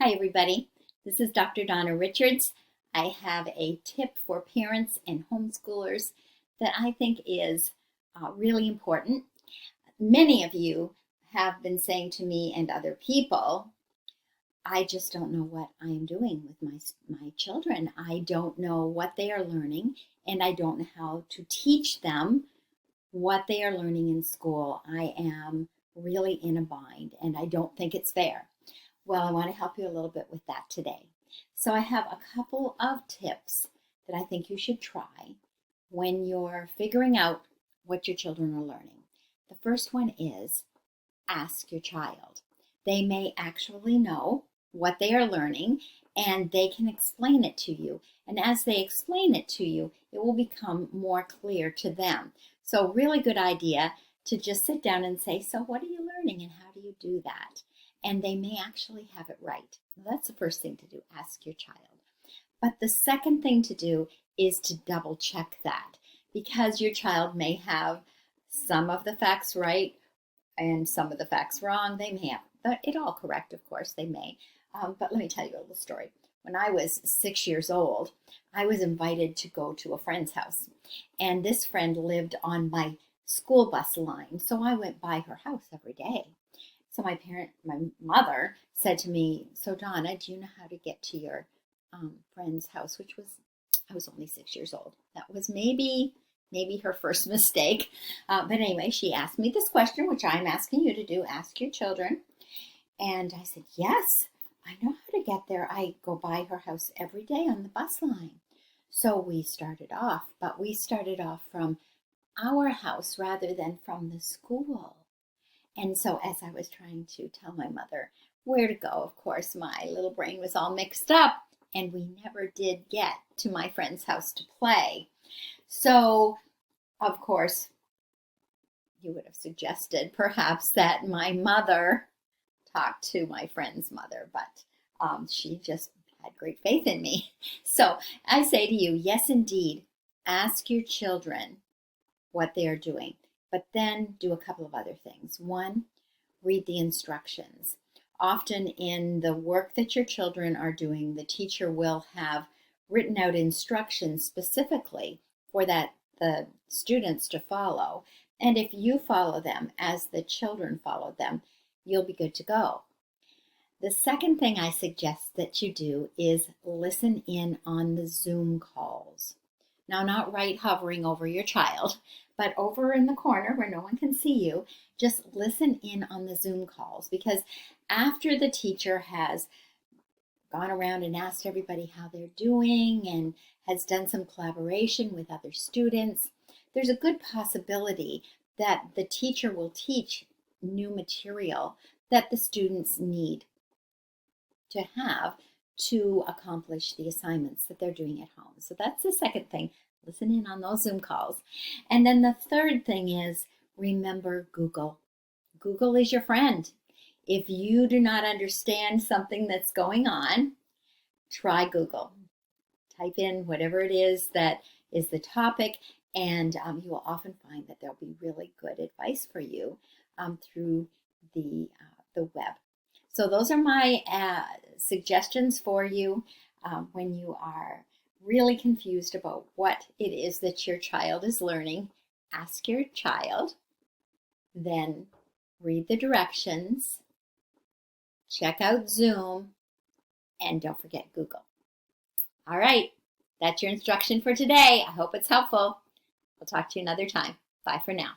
Hi, everybody. This is Dr. Donna Richards. I have a tip for parents and homeschoolers that I think is really important. Many of you have been saying to me and other people, I just don't know what I am doing with my children. I don't know what they are learning, and I don't know how to teach them what they are learning in school. I am really in a bind, and I don't think it's fair. Well, I want to help you a little bit with that today. So I have a couple of tips that I think you should try when you're figuring out what your children are learning. The first one is ask your child. They may actually know what they are learning and they can explain it to you. And as they explain it to you, it will become more clear to them. So really good idea to just sit down and say, so what are you learning and how do you do that? And they may actually have it right. That's the first thing to do, ask your child. But the second thing to do is to double check that, because your child may have some of the facts right and some of the facts wrong. They may have it all correct, of course, they may. But let me tell you a little story. When I was 6 years old, I was invited to go to a friend's house. And this friend lived on my school bus line, so I went by her house every day. So my mother said to me, so Donna, do you know how to get to your friend's house? I was only 6 years old. That was maybe her first mistake. But anyway, she asked me this question, which I'm asking you to do, ask your children. And I said, yes, I know how to get there. I go by her house every day on the bus line. So we started off from our house rather than from the school. And so as I was trying to tell my mother where to go, of course, my little brain was all mixed up and we never did get to my friend's house to play. So, of course, you would have suggested perhaps that my mother talk to my friend's mother, but she just had great faith in me. So I say to you, yes, indeed, ask your children what they are doing, but then do a couple of other things. One, read the instructions. Often in the work that your children are doing, the teacher will have written out instructions specifically for the students to follow. And if you follow them as the children follow them, you'll be good to go. The second thing I suggest that you do is listen in on the Zoom calls. Now, not right hovering over your child, but over in the corner where no one can see you, just listen in on the Zoom calls, because after the teacher has gone around and asked everybody how they're doing and has done some collaboration with other students, there's a good possibility that the teacher will teach new material that the students need to have to accomplish the assignments that they're doing at home. So that's the second thing. Listen in on those Zoom calls. And then the third thing is remember Google. Google is your friend. If you do not understand something that's going on, try Google. Type in whatever it is that is the topic, and you will often find that there'll be really good advice for you through the web. So those are my suggestions for you when you are really confused about what it is that your child is learning. Ask your child, then read the directions, check out Zoom, and don't forget Google. All right, that's your instruction for today. I hope it's helpful. I'll talk to you another time. Bye for now.